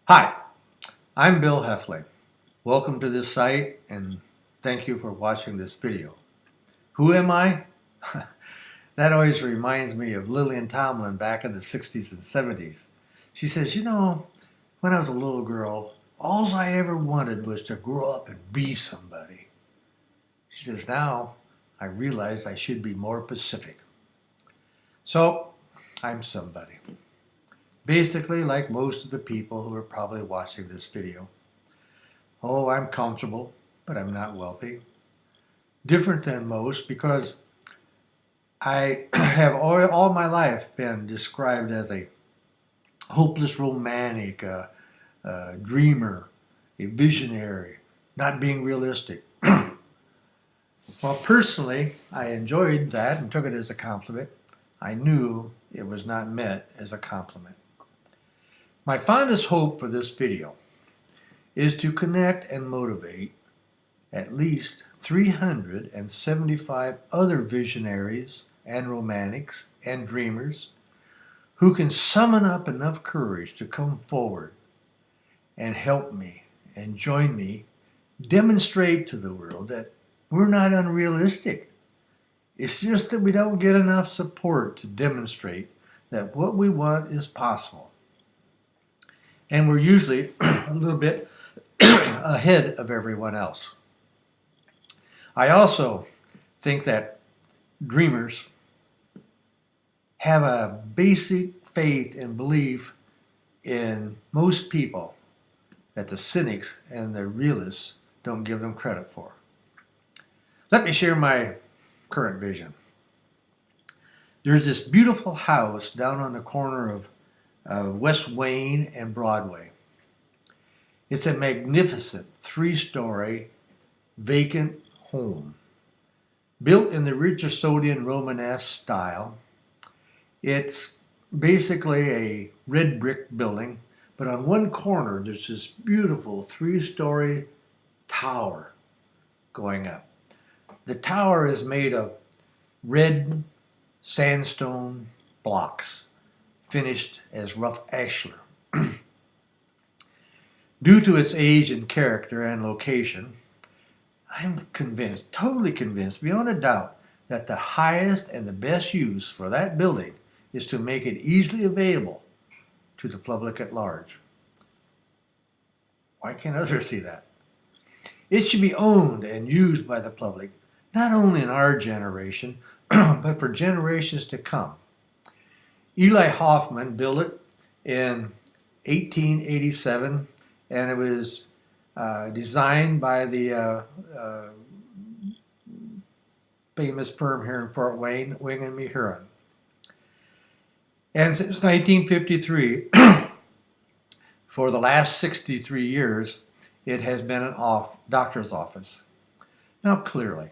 Hi, I'm Bill Heffley. Welcome to this site and thank you for watching this video. Who am I? That always reminds me of Lillian Tomlin back in the 60s and 70s. She says, when I was a little girl, all I ever wanted was to grow up and be somebody. She says, now I realize I should be more Pacific. So, I'm somebody. Basically, like most of the people who are probably watching this video. Oh, I'm comfortable, but I'm not wealthy. Different than most because I have all my life been described as a hopeless romantic, a dreamer, a visionary, not being realistic. Well, personally, I enjoyed that and took it as a compliment. I knew it was not meant as a compliment. My fondest hope for this video is to connect and motivate at least 375 other visionaries and romantics and dreamers who can summon up enough courage to come forward and help me and join me demonstrate to the world that we're not unrealistic. It's just that we don't get enough support to demonstrate that what we want is possible. And we're usually a little bit ahead of everyone else. I also think that dreamers have a basic faith and belief in most people that the cynics and the realists don't give them credit for. Let me share my current vision. There's this beautiful house down on the corner of West Wayne and Broadway. It's a magnificent 3-story vacant home built in the Richardsonian Romanesque style. It's basically a red brick building, but on one corner there's this beautiful 3-story tower going up. The tower is made of red sandstone blocks finished as rough ashlar. Due to its age and character and location, I'm convinced, totally convinced, beyond a doubt, that the highest and the best use for that building is to make it easily available to the public at large. Why can't others see that? It should be owned and used by the public, not only in our generation, but for generations to come. Eli Hoffman built it in 1887, and it was designed by the famous firm here in Fort Wayne, Wing and Mehuron. And since 1953, for the last 63 years, it has been an doctor's office. Now clearly,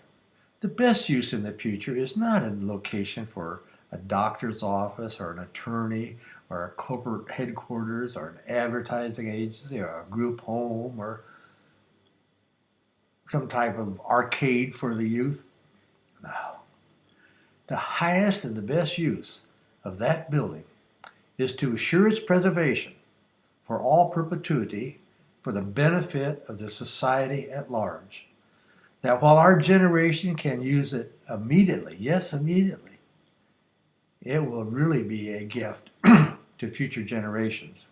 the best use in the future is not a location for a doctor's office or an attorney or a corporate headquarters or an advertising agency or a group home or some type of arcade for the youth. No. The highest and the best use of that building is to assure its preservation for all perpetuity for the benefit of the society at large. That while our generation can use it immediately, yes, immediately, it will really be a gift to future generations.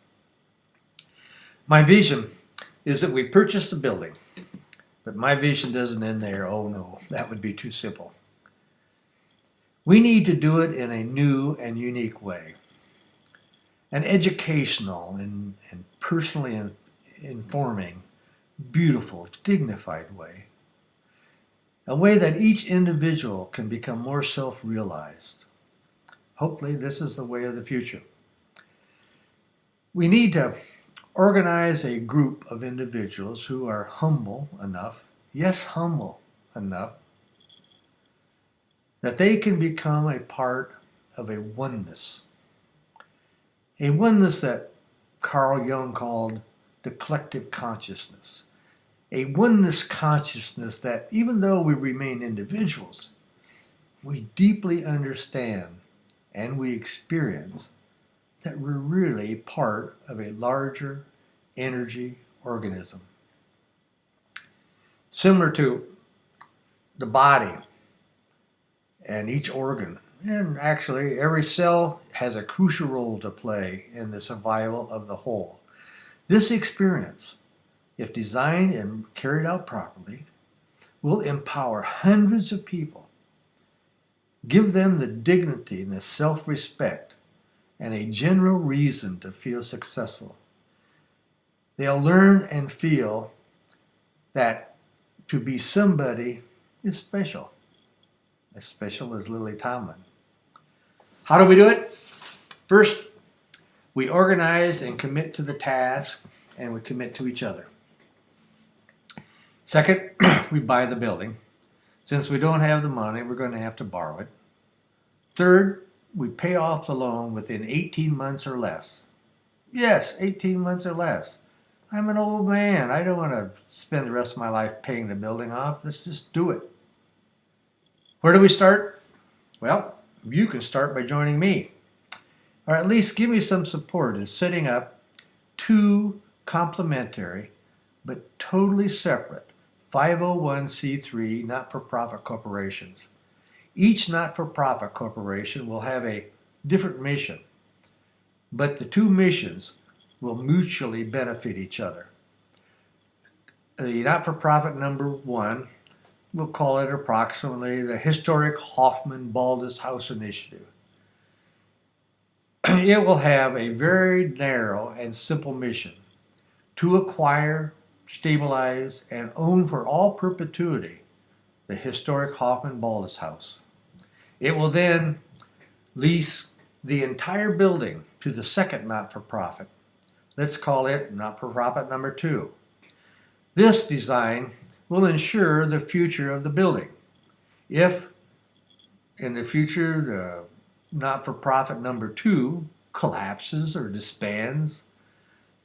My vision is that we purchase the building, but my vision doesn't end there. Oh no, that would be too simple. We need to do it in a new and unique way, an educational and personally informing, beautiful, dignified way, a way that each individual can become more self-realized. Hopefully, this is the way of the future. We need to organize a group of individuals who are humble enough, yes, humble enough, that they can become a part of a oneness that Carl Jung called the collective consciousness, a oneness consciousness that even though we remain individuals, we deeply understand and we experience that we're really part of a larger energy organism. Similar to the body and each organ, and actually every cell has a crucial role to play in the survival of the whole. This experience, if designed and carried out properly, will empower hundreds of people, give them the dignity and the self-respect and a general reason to feel successful. They'll learn and feel that to be somebody is special, as special as Lily Tomlin. How do we do it? First, we organize and commit to the task, and we commit to each other. Second, we buy the building. Since we don't have the money, we're going to have to borrow it. Third, we pay off the loan within 18 months or less. Yes, 18 months or less. I'm an old man. I don't want to spend the rest of my life paying the building off. Let's just do it. Where do we start? Well, you can start by joining me, or at least give me some support in setting up 2 complementary but totally separate 501c3 not-for-profit corporations. Each not-for-profit corporation will have a different mission, but the 2 missions will mutually benefit each other. The not-for-profit number 1, we'll call it approximately the Historic Hoffman Baldus House Initiative. It will have a very narrow and simple mission: to acquire, stabilize, and own for all perpetuity the Historic Hoffman Baldus House. It will then lease the entire building to the second not-for-profit. Let's call it not-for-profit number 2. This design will ensure the future of the building. If in the future the not-for-profit number 2 collapses or disbands,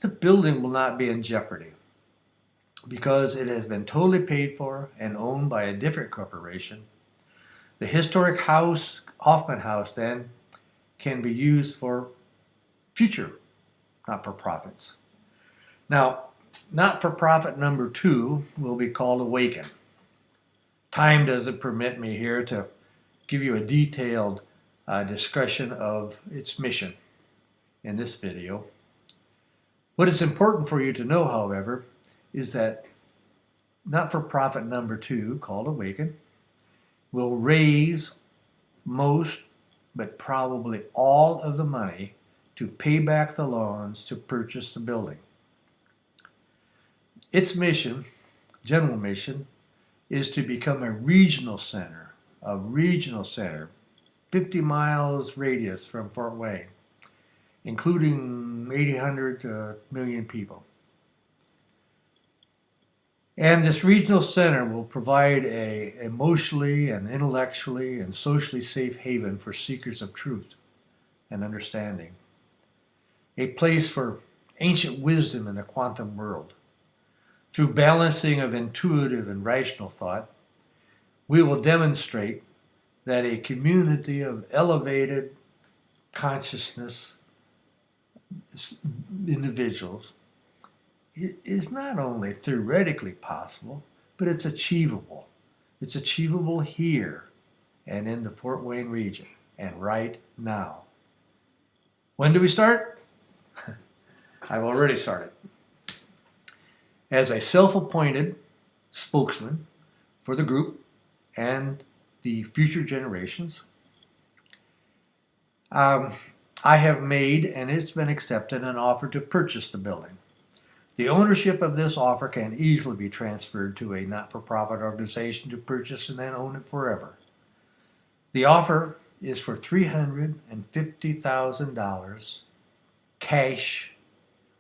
the building will not be in jeopardy because it has been totally paid for and owned by a different corporation. The Historic House, Hoffman House, then can be used for future not-for-profits. Now, not-for-profit number 2 will be called Awaken. Time doesn't permit me here to give you a detailed discussion of its mission in this video. What is important for you to know, however, is that not-for-profit number 2, called Awaken, will raise most, but probably all of the money to pay back the loans to purchase the building. Its mission, general mission, is to become a regional center, 50 miles radius from Fort Wayne, including 800 to 1 million people. And this regional center will provide a emotionally and intellectually and socially safe haven for seekers of truth and understanding. A place for ancient wisdom in the quantum world. Through balancing of intuitive and rational thought, we will demonstrate that a community of elevated consciousness individuals is not only theoretically possible, but it's achievable. It's achievable here and in the Fort Wayne region, and right now. When do we start? I've already started. As a self-appointed spokesman for the group and the future generations, I have made, and it's been accepted, an offer to purchase the building. The ownership of this offer can easily be transferred to a not-for-profit organization to purchase and then own it forever. The offer is for $350,000 cash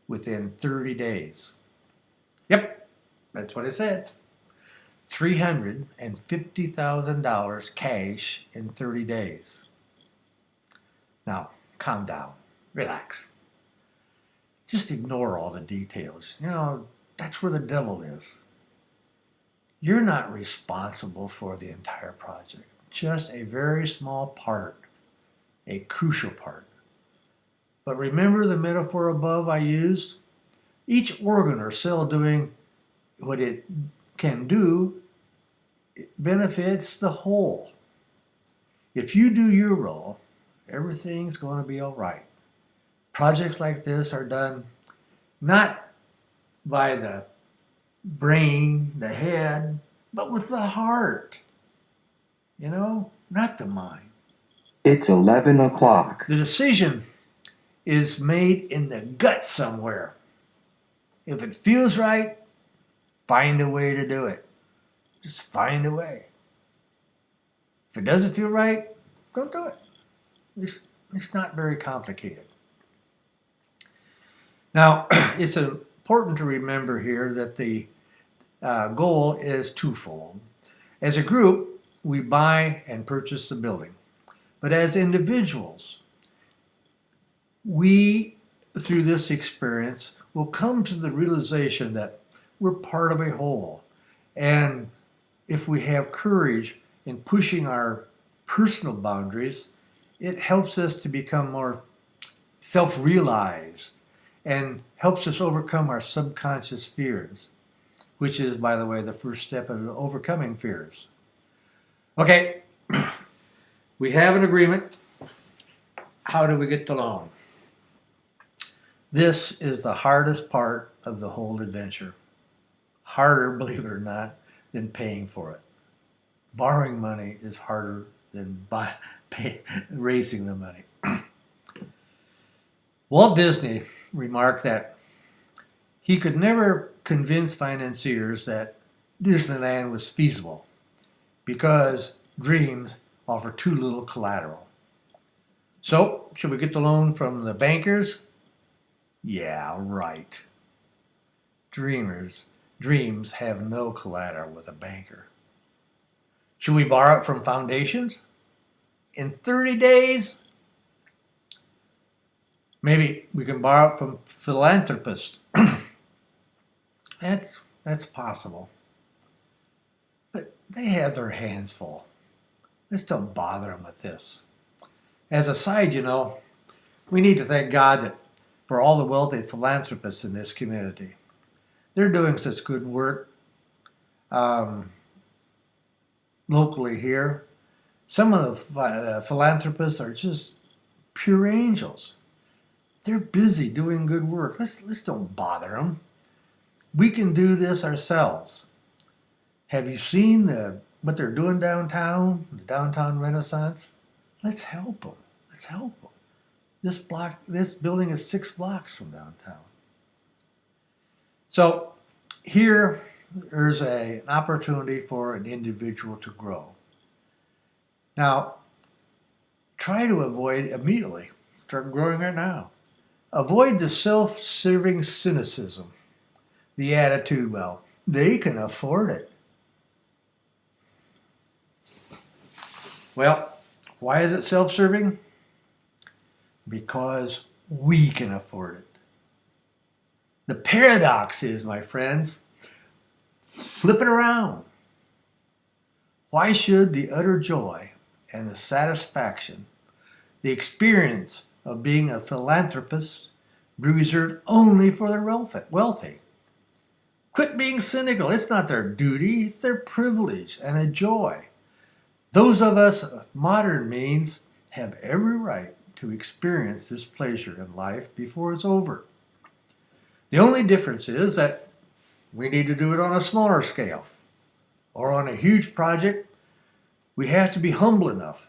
within 30 days. Yep, that's what I said. $350,000 cash in 30 days. Now, calm down, relax. Just ignore all the details. You know, that's where the devil is. You're not responsible for the entire project. Just a very small part, a crucial part. But remember the metaphor above I used? Each organ or cell doing what it can do, it benefits the whole. If you do your role, everything's going to be all right. Projects like this are done not by the brain, the head, but with the heart. Not the mind. It's 11 o'clock. The decision is made in the gut somewhere. If it feels right, find a way to do it. Just find a way. If it doesn't feel right, don't do it. It's not very complicated. Now, it's important to remember here that the goal is twofold. As a group, we buy and purchase the building. But as individuals, we, through this experience, will come to the realization that we're part of a whole. And if we have courage in pushing our personal boundaries, it helps us to become more self-realized and helps us overcome our subconscious fears, which is, by the way, the first step in overcoming fears. Okay, we have an agreement. How do we get the loan? This is the hardest part of the whole adventure. Harder, believe it or not, than paying for it. Borrowing money is harder than raising the money. Walt Disney remarked that he could never convince financiers that Disneyland was feasible because dreams offer too little collateral. So, should we get the loan from the bankers? Yeah, right. Dreams have no collateral with a banker. Should we borrow it from foundations? In 30 days? Maybe we can borrow it from philanthropists. That's possible. But they have their hands full. Let's don't bother them with this. As a side, we need to thank God for all the wealthy philanthropists in this community. They're doing such good work locally here. Some of the philanthropists are just pure angels. They're busy doing good work. Let's don't bother them. We can do this ourselves. Have you seen what they're doing downtown, the downtown Renaissance? Let's help them. Let's help them. This building is 6 blocks from downtown. So here, there's an opportunity for an individual to grow. Now, try to avoid immediately. Start growing right now. Avoid the self-serving cynicism. The attitude, well, they can afford it. Well, why is it self-serving? Because we can afford it. The paradox is, my friends, flip it around. Why should the utter joy and the satisfaction, the experience of being a philanthropist, be reserved only for the wealthy? Quit being cynical. It's not their duty, it's their privilege and a joy. Those of us of modern means have every right to experience this pleasure in life before it's over. The only difference is that we need to do it on a smaller scale. Or on a huge project, we have to be humble enough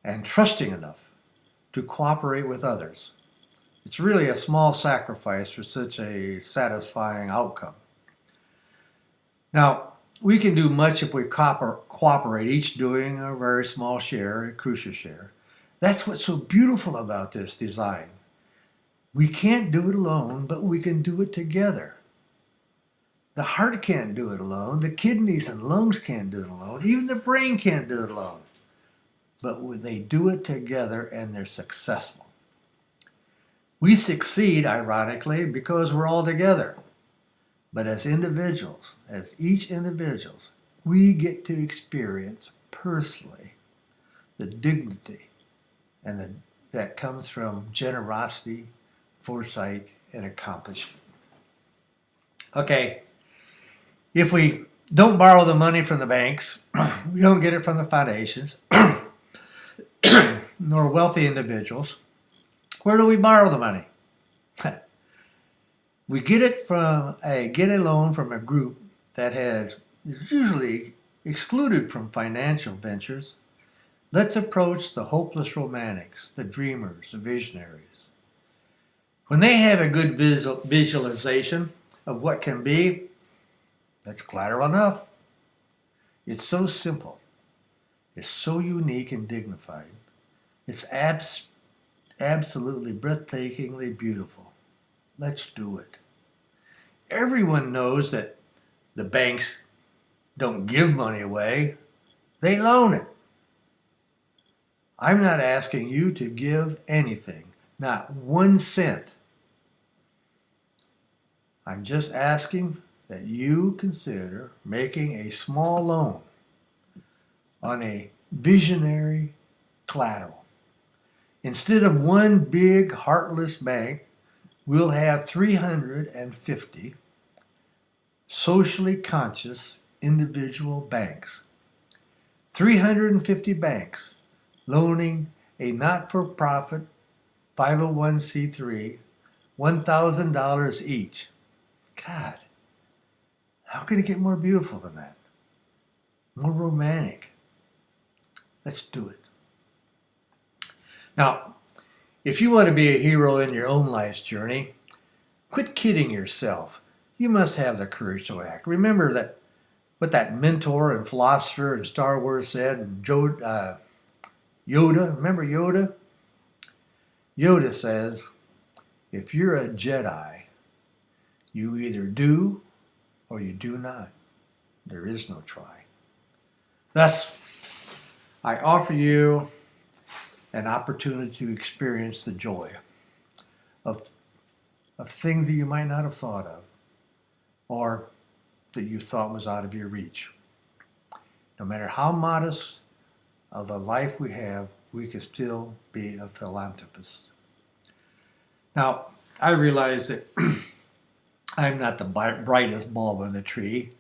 and trusting enough to cooperate with others. It's really a small sacrifice for such a satisfying outcome. Now, we can do much if we cooperate, each doing a very small share, a crucial share. That's what's so beautiful about this design. We can't do it alone, but we can do it together. The heart can't do it alone. The kidneys and lungs can't do it alone. Even the brain can't do it alone. But when they do it together and they're successful. We succeed, ironically, because we're all together. But as individuals, as each individuals, we get to experience personally the dignity and that comes from generosity, foresight, and accomplishment. Okay, if we don't borrow the money from the banks, we don't get it from the foundations, nor wealthy individuals, where do we borrow the money? We get it from get a loan from a group that is usually excluded from financial ventures. Let's approach the hopeless romantics, the dreamers, the visionaries. When they have a good visualization of what can be, that's collateral enough. It's so simple. It's so unique and dignified. It's absolutely breathtakingly beautiful. Let's do it. Everyone knows that the banks don't give money away, they loan it. I'm not asking you to give anything, not 1 cent. I'm just asking that you consider making a small loan on a visionary collateral. Instead of one big heartless bank, we'll have 350 socially conscious individual banks. 350 banks loaning a not-for-profit 501c3 $1,000 each. God, how can it get more beautiful than that? More romantic. Let's do it. Now, if you want to be a hero in your own life's journey, quit kidding yourself. You must have the courage to act. Remember that what that mentor and philosopher in Star Wars said, Yoda. Remember Yoda? Yoda says, if you're a Jedi, you either do or you do not. There is no try. Thus, I offer you an opportunity to experience the joy of things that you might not have thought of or that you thought was out of your reach. No matter how modest of a life we have, we can still be a philanthropist. Now, I realize that I'm not the brightest bulb in the tree.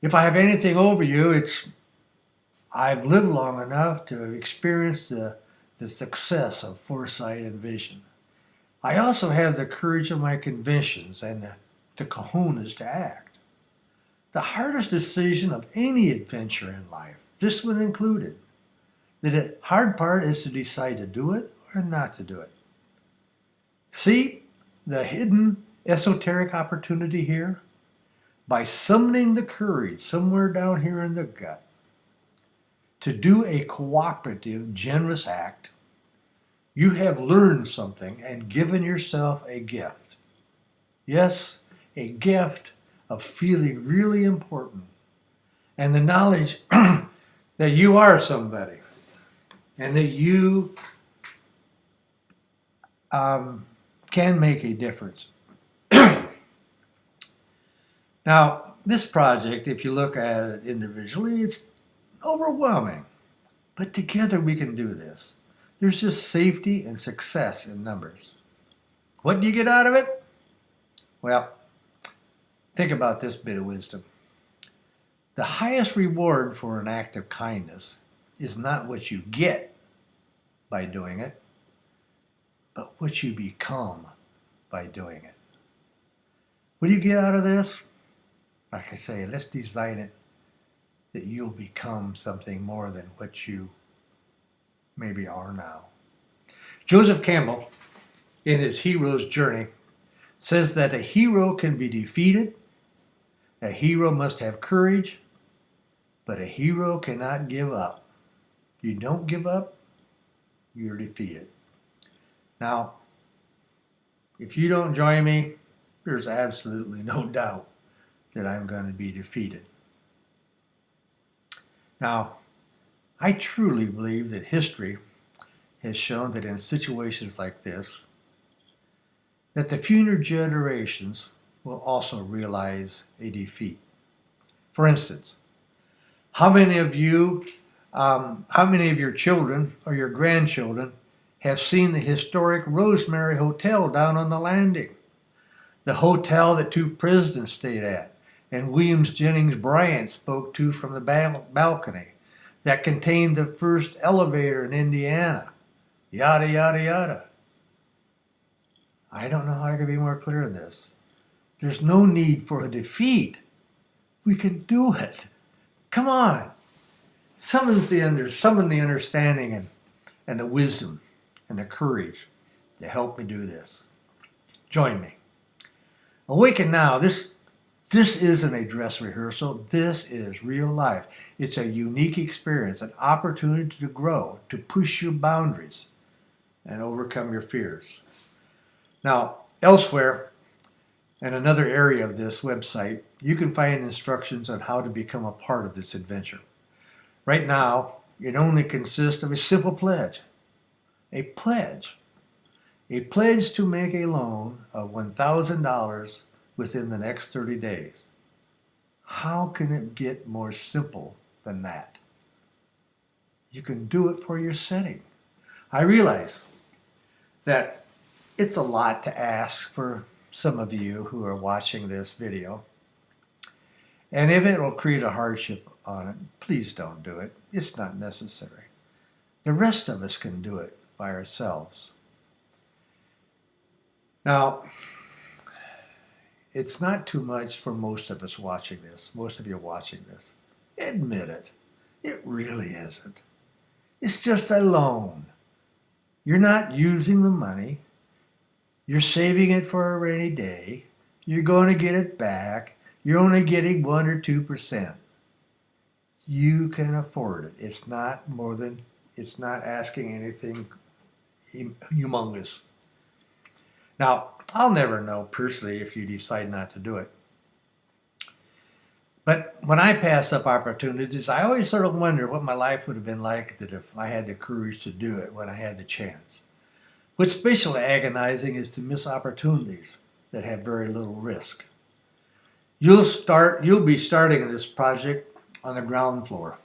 If I have anything over you, it's I've lived long enough to experience the success of foresight and vision. I also have the courage of my convictions and the cojones to act. The hardest decision of any adventure in life, this one included, the hard part is to decide to do it or not to do it. See the hidden esoteric opportunity here? By summoning the courage somewhere down here in the gut to do a cooperative, generous act, you have learned something and given yourself a gift. Yes, a gift of feeling really important and the knowledge that you are somebody and that you can make a difference. Now, this project, if you look at it individually, it's overwhelming. But together we can do this. There's just safety and success in numbers. What do you get out of it? Well, think about this bit of wisdom. The highest reward for an act of kindness is not what you get by doing it, but what you become by doing it. What do you get out of this? Like I say, let's design it that you'll become something more than what you maybe are now. Joseph Campbell, in his hero's journey, says that a hero can be defeated, a hero must have courage, but a hero cannot give up. You don't give up, you're defeated. Now, if you don't join me, there's absolutely no doubt that I'm going to be defeated. Now, I truly believe that history has shown that in situations like this, that the future generations will also realize a defeat. For instance, how many of your children or your grandchildren have seen the historic Rosemary Hotel down on the Landing? the hotel that two presidents stayed at, and Williams Jennings Bryan spoke to from the balcony, that contained the first elevator in Indiana, yada, yada, yada. I don't know how I can be more clear on this. There's no need for a defeat. We can do it. Come on. Summon the understanding and the wisdom and the courage to help me do this. Join me. Awaken Now. This isn't a dress rehearsal. This is real life. It's a unique experience, an opportunity to grow, to push your boundaries, and overcome your fears. Now, elsewhere, in another area of this website, you can find instructions on how to become a part of this adventure. Right now, it only consists of a simple pledge. A pledge. A pledge to make a loan of $1,000 within the next 30 days. How can it get more simple than that? You can do it for your setting. I realize that it's a lot to ask for some of you who are watching this video. And if it will create a hardship on it, please don't do it. It's not necessary. The rest of us can do it by ourselves. Now, it's not too much for most of us watching this. Most of you watching this. Admit it. It really isn't. It's just a loan. You're not using the money. You're saving it for a rainy day. You're going to get it back. You're only getting 1 or 2%. You can afford it. It's not asking anything humongous. Now, I'll never know personally if you decide not to do it. But when I pass up opportunities, I always sort of wonder what my life would have been like if I had the courage to do it when I had the chance. What's especially agonizing is to miss opportunities that have very little risk. You'll be starting this project on the ground floor,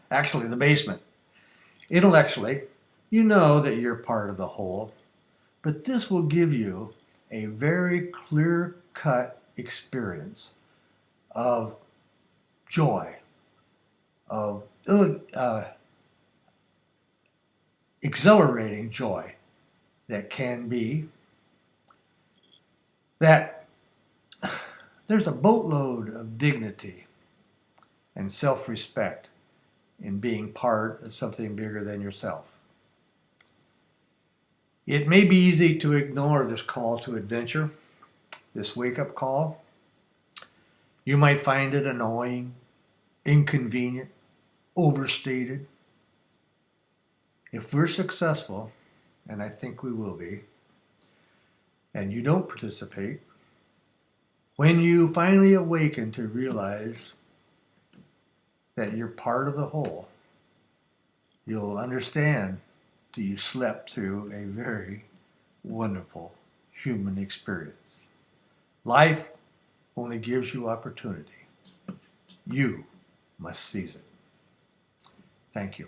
actually the basement. Intellectually, you know that you're part of the whole, but this will give you a very clear-cut experience of joy, of exhilarating joy that can be that there's a boatload of dignity and self-respect in being part of something bigger than yourself. It may be easy to ignore this call to adventure, this wake-up call. You might find it annoying, inconvenient, overstated. If we're successful, and I think we will be, and you don't participate, when you finally awaken to realize that you're part of the whole, you'll understand that you slept through a very wonderful human experience. Life only gives you opportunity. You must seize it. Thank you.